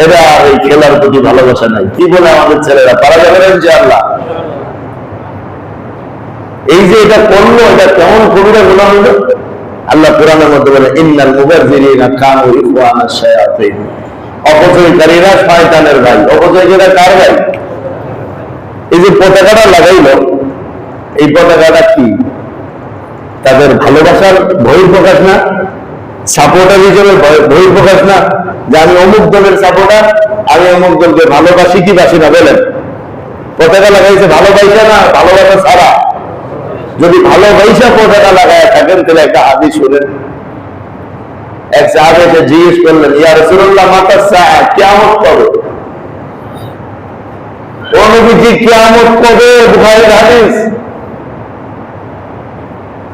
এরা আর এই খেলার প্রতি ভালোবাসা নাই। কি বলে আমাদের ছেলেরা? পারা যাবে না যে আল্লাহ এই যে এটা করলো, এটা কেমন কবিরা গুনাহ হলো? আল্লাহ কোরআনের মধ্যে বলে, ইন্নাল মুবাযযিরিনা কানু ইখওয়ানাশ শায়াতিন। অপচয়কারীরা শয়তানের ভাই। অপচয়কারীরা কার ভাই? এই যে পতাকাটা লাগাইলো, এই পতাকাটা কি তাদের ভালোবাসার বহিঃপ্রকাশ না? সাপোর্টার হিসেবে বহিঃপ্রকাশ না? যে আমি অমুক দলের সাপোর্টার, আমি অমুক দলকে ভালোবাসি কি বাসি না? বলেন, পতাকা লাগাইছে ভালোবাসা না ভালোবাসা ছাড়া? যদি ভালোবাসা পতাকা লাগায় থাকেন তাহলে একটা হাদিস শুনেন। এক সাহাবীকে জিজ্ঞেস করলেন, ইয়া রাসূলুল্লাহ, মাতা সাআ, কিয়ামত কবে? ও নবীজি, কিয়ামত কবে? বুখারীর হাদিস।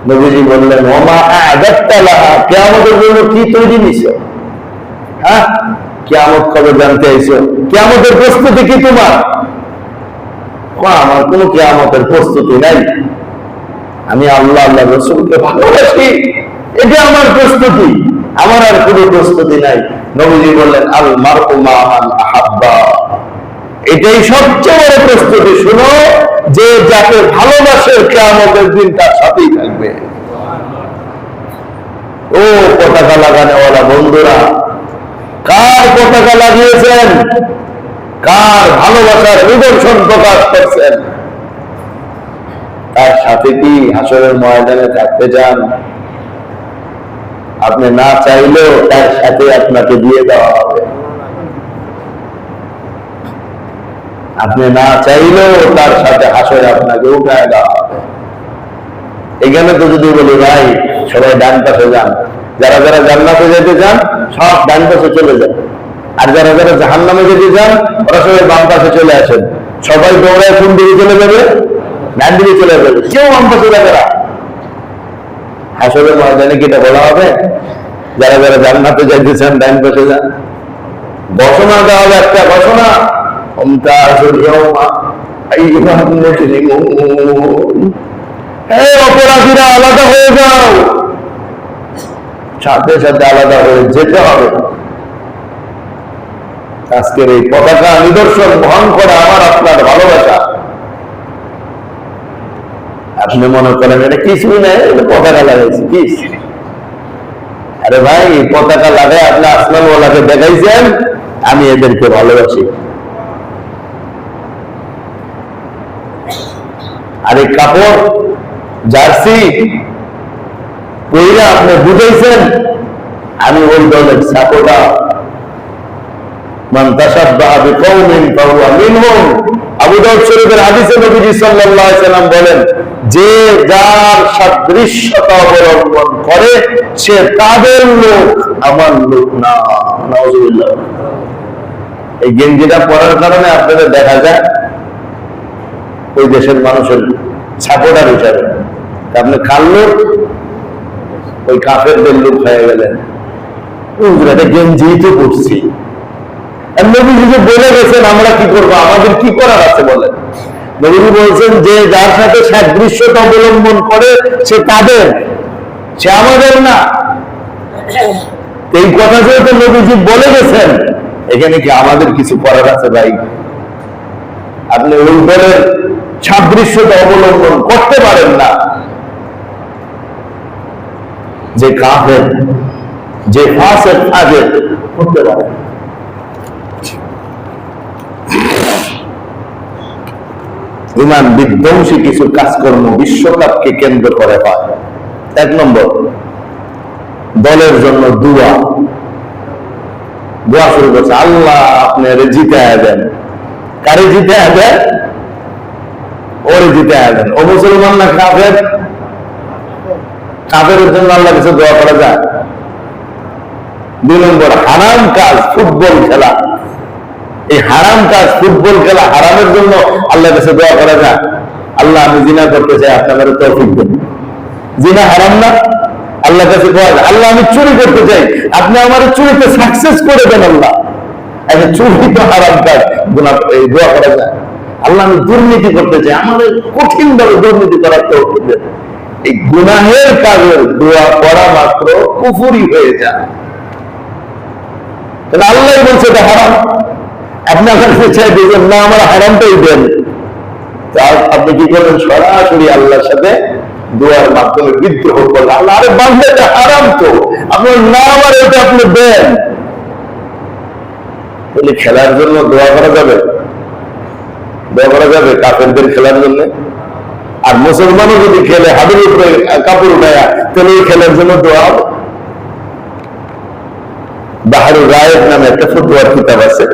নবীজি বললেন, ওমা আ'দাত্তা লাহা, কিয়ামতের জন্য কি তৈরি নিছো? হ্যাঁ, কিয়ামত কবে জানতে আইছো? কিয়ামতের প্রস্তুতি কি তোমার? আমার কোনো কিয়ামতের প্রস্তুতি নাই, আমি আল্লাহ আল্লাহ রাসূলকে ভালোবাসি, এটা আমার প্রস্তুতি, আমার আর কোনো প্রস্তুতি নাই। নবীজি বললেন আল মারউ মা মান আহাব্বা, এটাই সবচেয়ে বড় প্রস্তুতি। শুনো, যে যাকে ভালোবাসে কিয়ামতের দিন তার সাথেই থাকবে। ও পতাকা লাগানোওয়ালা বন্ধুরা, কার পতাকা লাগিয়েছেন? কার ভালোবাসার নিদর্শন প্রকাশ করছেন? তার সাথে কি হাসরের ময়দানে থাকতে চান? আপনি না চাইলেও তার সাথে আপনাকে দিয়ে দেওয়া হবে। আপনি না চাইলেও তার সাথে হাসরে আপনাকে উঠায় দেওয়া হবে। এখানে তো যদি বলি ভাই সবাই ডান পাশে যান, যারা যারা জান্নাতে যেতে চান সব ডান পাশে চলে যান, আর যারা যারা জাহান্নামে যেতে চান ওরা সবাই বাম পাশে চলে আসেন। সবাই দৌড়ায় কোন দিকে চলে যাবে? ডান দিকে চলে যাবে, কেউ বাম পাশে যাবে না। হাসরের ময়দানে কি এটা বলা হবে যারা যারা জান্নাতে যাইতে চান ডান পাশে যান? ঘোষণা দেওয়া হবে, একটা ঘোষণা, অপরাধীরা আলাদা হয়ে যাও, সাথে সাথে আলাদা হয়ে যেতে হবে। আজকের এই পতাকা নিদর্শন বহন করে আমার আপনার ভালোবাসা। আপনি মনে করেন এটা কিছুই নাই, এটা পতাকা লাগাইছি কি? আরে ভাই, পতাকা লাগাই আপনি আসমান ওয়ালাকে দেখাইছেন আমি এদেরকে ভালোবাসি। আর এই কাপড় জার্সি পইরা আপনি বুঝাইছেন আমি ওই দলের সাপোর্টার। মান তাশাব্বাহা বিকওমিন ফাহুয়া মিনহুম। আবু দাউদ শরীফের হাদিসে নবীজি সাল্লাল্লাহু আলাইহি সাল্লাম বলেন, যে যার সাদৃশ্যতা অবলম্বন করে সে তাদের লোক, আমার লোক না। নাউজুবিল্লাহ। এই গেঞ্জিটা পরার কারণে আপনাদের দেখা যায় ওই দেশের মানুষের সাপোর্টার হিসাবে। আপনি কার লোক? ওই কাফেরদের লোক হয়ে গেলেন। একটা গেঞ্জি তো পড়ছি, নবীজি যে বলে গেছেন আমরা কি করবো, আমাদের কি করার আছে বলেন? নবীজি বলছেন যে যার সাথে সাদৃশ্যতা অবলম্বন করে সে তাদের, সে আমাদের না। এই কথা যেহেতু নবীজি বলে গেছেন, এখানে কি আমাদের কিছু করার আছে ভাই? আপনি ওই দলের সাদৃশ্যতা অবলম্বন করতে পারেন না। যে কাফের, যে ফাসিক ফাজির করতে পারেন। ইমান বিধ্বংসী কিছু কাজকর্ম বিশ্বকাপকে কেন্দ্র করে হয়। এক নম্বর, দলের জন্য দোয়া। দোয়া শুরু করছে, আল্লাহ আপনারে জিতায়া দেন। কারে জিতায়া দেন? ওরে জিতায়া দেন। ও মুসলমান না কাফের? কাফের জন্য আল্লাহ কাছে দোয়া করা যায়। দুই নম্বর, হারাম কাজ ফুটবল খেলা। এই হারাম কাজ ফুটবল খেলা, হারামের জন্য আল্লাহর কাছে দোয়া করা যায়। আল্লাহ আমি জিনা করতে চাই, আপনাদের তৌফিক দেন। জিনা হারাম না? আল্লাহর কাছে দোয়া, আল্লাহ আমি চুরি করতে চাই, আপনি আমার চুরিতে সাকসেস করে দেন আল্লাহ। এখন চুরি তো হারাম কাজ, দোয়া করা যায়। আল্লাহ আমি দুর্নীতি করতে চাই, আমাদের কঠিন ভাবে দুর্নীতি করার তৌফিক দেন। এই গুনাহের কাজের দোয়া করা মাত্র কুফরি হয়ে যায়। তাহলে আল্লাহ বলছে এটা হারাম, আপনি আমার কাছে চাই দিবেন না, আমার হারামটাই দেন। আপনি কি করবেন? সরাসরি আল্লাহর সাথে দোয়ার মাধ্যমে বিদ্রোহ করলেন। আল্লাহ, আরে বান্দা এটা হারাম তো, আপনার না আমার এটা আপনি দেন। বলে খেলার জন্য দোয়া করা যাবে? দোয়া করা যাবে কাফেরদের খেলার জন্য? আর মুসলমানও যদি খেলে হাতের উপরে কাপড় উঠায়া, তাহলে এই খেলার জন্য দোয়া হবে? বাহারুর রায়েত নামে একটা ফতোয়ার কিতাব আছে,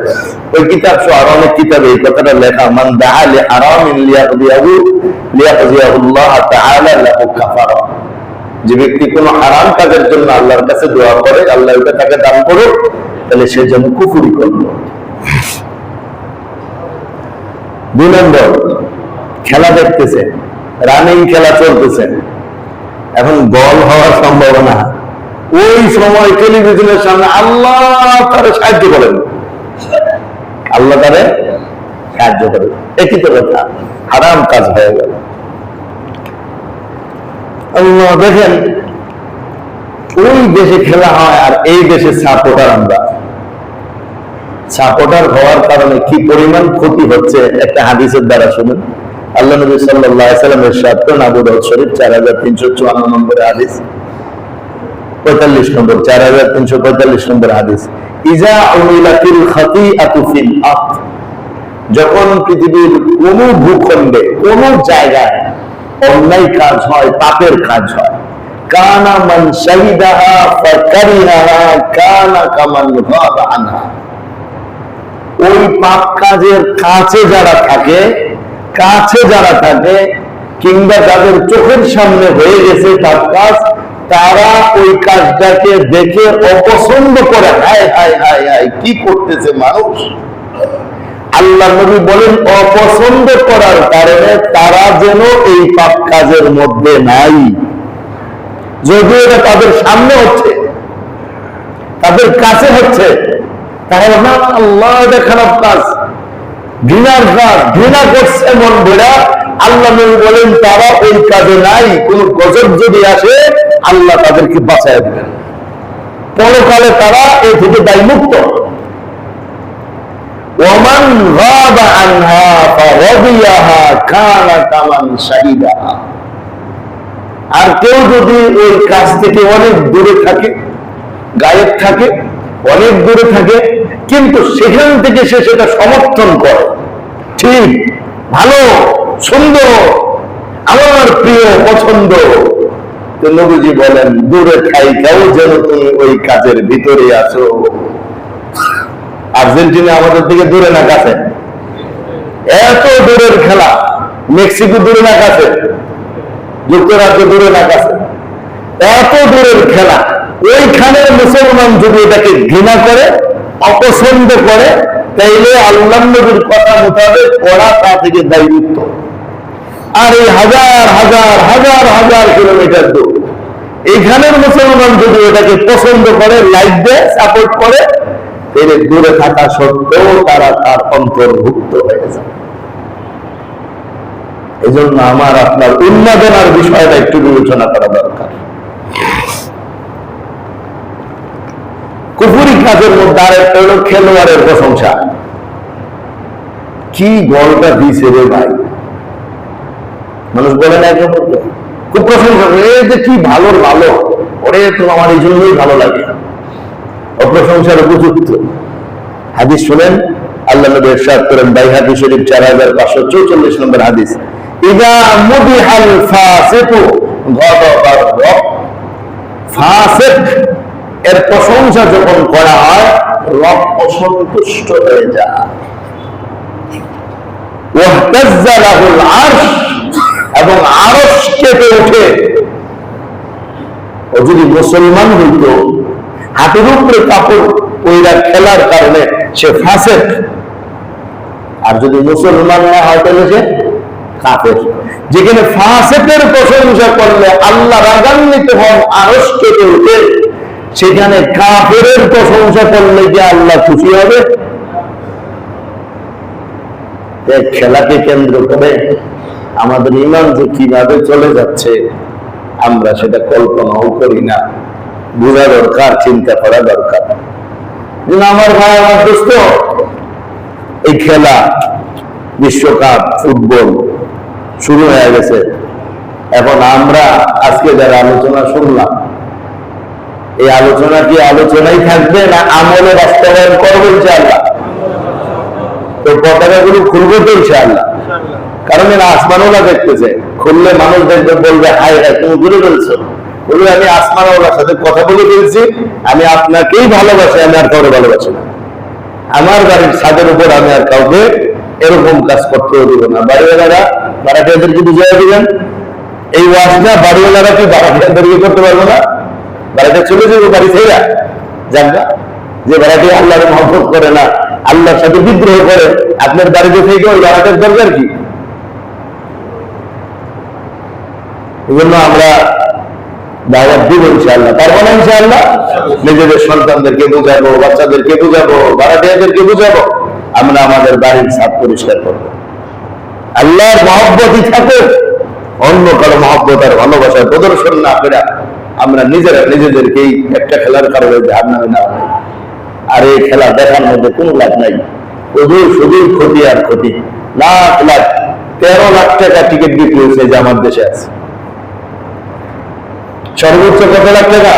ওই কিতাব সহ আর অনেক কিতাবে এই কথাটা লেখা, মান দাআ লিহারামিন লিয়াকযিয়াহুল্লাহ তাআলা লাহু কাফারা। যে ব্যক্তি কোন হারাম কাজের জন্য আল্লাহর কাছে দোয়া করে, আল্লাহ ওটা তাকে দান করুক, তাহলে সে যেন কুফরি করলো। দুই নম্বর, খেলা দেখতেছে, রানিং খেলা চলতেছে, এখন গোল হওয়ার সম্ভাবনা। ওই সময় টেলিভিশনের সামনে আল্লাহ তারে সাহায্য করেন, আল্লাহ তারে সাহায্য করেন, একই তো কথা, হারাম কাজ হয়ে গেল। আল্লাহ দেখেন ওই দেশে খেলা হয় আর এই দেশে সাপোর্টার আমরা। সাপোর্টার হওয়ার কারণে কি পরিমাণ ক্ষতি হচ্ছে একটা হাদিসের দ্বারা শুনুন। আল্লাহ নবী সাল্লাল্লাহু আলাইহি ওয়াসাল্লাম ইরশাদ করেন, আবু দাউদ শরীফ 4354 নম্বরের হাদিস, 45 নম্বর, 4345 নম্বর হাদিস, ইজা উমিলাতিল খাতিআতু ফিল আরদ, যখন পৃথিবীর কোন ভূখণ্ডে কোন জায়গায় অন্যায় কাজ হয়, পাপের কাজ হয়, কানা মান শাহিদাহা ফাকারিহাহা কানা কামান গাবা আনহা, ওই পাপ কাজের কাছে যারা থাকে, কিংবা যাদের চোখের সামনে হয়ে গেছে পাপ কাজ, তারা ওই কাজটাকে দেখে অপছন্দ করে, হায় হায় হায় হায় কি করতেছে মানুষ। আল্লাহ নবী বলেন অপছন্দ করার কারণে তারা যেন এই পাপ কাজের মধ্যে নাই। যদিও এটা তাদের সামনে হচ্ছে, তাদের কাছে হচ্ছে, তাহলে না আল্লাহ এটা খারাপ কাজ, ঘৃণার কাজ, ঘৃণা করছে মন ভেড়া। আল্লাহ নবী বলেন তারা ওই কাজে নাই। কোন গজব যদি আসে আল্লাহ তাদেরকে বাঁচায় দিবেন, পরকালে তারা এই থেকে দায় মুক্ত। ওমান গাবা আনহা ফারাদিয়াহা কানা কামান শাহিদাহা, আর কেউ যদি ওই কাজ থেকে অনেক দূরে থাকে, গায়েব থাকে, অনেক দূরে থাকে, কিন্তু সেখান থেকে সে সেটা সমর্থন করে, ঠিক, ভালো, সুন্দর, আমার প্রিয়, পছন্দ, তো নবীজি বলেন দূরে থাইকাও যেন তুমি ওই কাজের ভিতরে আছো। আর্জেন্টিনা আমাদের থেকে দূরে না কাছে? এত দূরের খেলা। মেক্সিকো দূরে না কাছে? যুক্তরাজ্য দূরে না কাছে? এত দূরের খেলা, ওইখানে মুসলমান যদি এটাকে ঘৃণা করে, অপছন্দ করে, তাইলে আল্লাহ নবীর কথা মোতাবেক ওরা তা থেকে দায়মুক্ত। আর এই হাজার হাজার হাজার হাজার কিলোমিটার দূর এইখানের মুসলমান যদি এটাকে পছন্দ করে, লাইক দেয়, সাপোর্ট করে, তাহলে দূরে থাকা সত্ত্বেও তারা তার অন্তর্ভুক্ত হয়ে যায়। এই জন্য আমার আপনার উন্মাদনার বিষয়টা একটু বিবেচনা করা দরকার। কুফরি কাজের মধ্যে আর একটা হলো খেলোয়াড়ের প্রশংসা। কি গলটা দিছে রে ভাই, মানুষ বলে না খুব প্রশংসা করে, যে কি ভালো ভালো, ওরে তো আমার এই জন্যই ভালো লাগে, অপ্রশংসার উপযুক্ত। হাদিস শুনেন, আল্লাহ নবী ইরশাদ করেন, বাইহাকী শরীফ 4544 নম্বর হাদিস, ইযা মুদিহাল ফাসিকু গাদাবা রব, ফাসিক এর প্রশংসা যখন করা হয় রব অসন্তুষ্ট হয়ে যায়। ওয়াহতাজ্জা লাহুল আরশ, এবং আরশ কেঁপে ওঠে। ও যদি মুসলমান হইত, হাতের উপরে কাপড় পয়রা খেলার কারণে সে ফাসিক, আর যদি মুসলমান না হয় তাহলে সে কাফের। যেখানে ফাসিকের প্রশংসা করলে আল্লাহ রাগান্বিত হন, আরশ কেঁপে ওঠে, সেখানে কাফেরের প্রশংসা করলে যে আল্লাহ খুশি হবে? খেলাকে কেন্দ্র করে আমাদের ঈমান যে কিভাবে চলে যাচ্ছে আমরা সেটা কল্পনাও করি না। বোঝা দরকার, চিন্তা করা দরকার। আমার ভাই, আমার দোস্ত, এই খেলা বিশ্বকাপ ফুটবল শুরু হয়ে গেছে। এখন আমরা আজকে যারা আলোচনা শুনলাম, এই আলোচনা কি আলোচনাই থাকবে না আমলে বাস্তবায়ন করবো ইনশাআল্লাহ? তো পতাকাগুলো খুলবো তো ইনশাআল্লাহ, কারণ এরা আসমানওয়ালা দেখতেছে, খুললে মানুষ দেখবে, বলবে হায় হায় তুমি ঘুরে ফেলছো। বলবে আমি আসমানওয়ালার সাথে কথা বলে ফেলছি, আমি আপনাকেই ভালোবাসি, আমি আর কাউকে ভালোবাসি না, আমার বাড়ির ছাদের উপর আমি আর কাউকে এরকম কাজ করতেও দেবো না। বাড়িওয়ালারা বাড়াটিয়াদেরকে বুঝিয়ে দিবেন, এই ওয়াজটা বাড়িওয়ালারা কি বাড়াটিয়াদেরকে করতে পারবো না? বাড়িটা চলে যাবো, বাড়ি ছেড়ে জানবা যে বাড়িটি আল্লাহর মহব্বত করে না, আল্লাহর সাথে বিদ্রোহ করে, আপনার বাড়িতে থেকে ওই বাড়াটার দরকার কি? এই জন্য আমরা দাওয়াত দিব ইনশাআল্লাহ, পারবো না ইনশাআল্লাহ? নিজেদের সন্তানদেরকে বুঝাবো, বাচ্চাদেরকে বুঝাবো, বাড়াটিয়াদেরকে বুঝাবো, আমরা আমাদের বাড়ির ছাদ পরিষ্কার করবো। আল্লাহর মহব্বতই থাকে, অন্য কারো মহব্বত আর ভালোবাসার প্রদর্শন না করে আমরা নিজেরা নিজেদেরকেই একটা খেলার কারণে জাহান্নামে নেওয়া হয়। আর এই খেলা দেখার মধ্যে কোনো লাভ নাই, শুধুই ক্ষতি আর ক্ষতি। লাখ লাখ 13 লাখ টাকা টিকিট বিক্রি হয়েছে, যে আমার দেশে আছে। সর্বোচ্চ কত লাখ টাকা?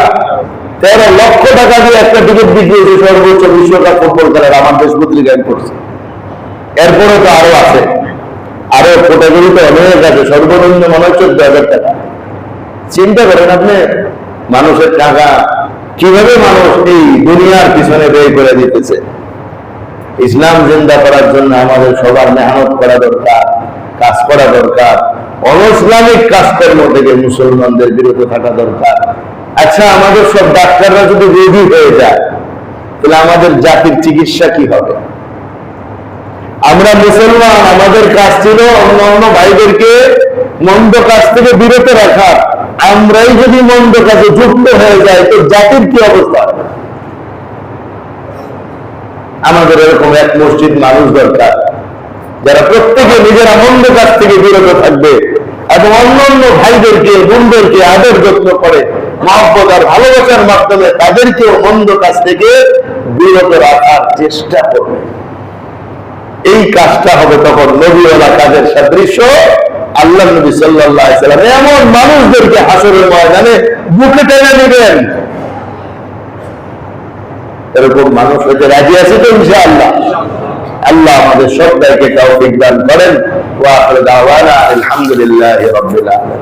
13 লক্ষ টাকা দিয়ে একটা টিকিট বিক্রি হয়েছে সর্বোচ্চ বিশ্বকাপ ফুটবল খেলার, আমার দেশ পত্রিকায় করছে। এরপরে তো আরো আছে, আরো ক্যাটাগরিতে অনেক আছে, সর্বনিম্ন মনে হয় 14,000 টাকা। চিন্তা করেন আপনি, মানুষের টাকা কিভাবে মানুষ এই দুনিয়ার পিছনে ব্যয় করে দিতেছে। ইসলাম জিন্দা করার জন্য আমাদের সবার মেহনত করা দরকার, কাজ করা দরকার। অনইসলামিক কাজকর্ম থেকে মুসলমানদের বিরত থাকা দরকার। আচ্ছা, আমাদের সব ডাক্তাররা যদি রোগী হয়ে যায়, তাহলে আমাদের জাতির চিকিৎসা কি হবে? আমরা মুসলমান, আমাদের কাজ ছিল অন্য ভাইদেরকে মন্দ কাজ থেকে বিরত রাখা। আমরাই যদি মন্দ কাজে যুক্ত হয়ে যাই, তো জাতির কি অবস্থা হবে? আমাদের এরকম এক মসজিদ মানুষ দরকার, যারা প্রত্যেকে নিজেরা মন্দ কাজ থেকে বিরত থাকবে এবং অন্য ভাইদেরকে বোনদেরকে আদর যত্ন করে মহব্বত আর ভালোবাসার মাধ্যমে তাদেরকেও মন্দ কাজ থেকে বিরত রাখার চেষ্টা করবে। এই কাজটা হবে তখন নবীওয়ালা কাজের সাদৃশ্য। আল্লাহ নবী সাল্লাল্লাহু আলাইহি সাল্লাম এমন মানুষদেরকে হাসরের ময়দানে বুকে টেনে নেবেন। এরকম মানুষ হতে রাজি আছে তো ইনশাআল্লাহ? আল্লাহ আমাদের সবাইকে তৌফিক দান করেন। ওয়া আখিরু দাওয়ানা আলহামদুলিল্লাহি রাব্বিল আলামিন।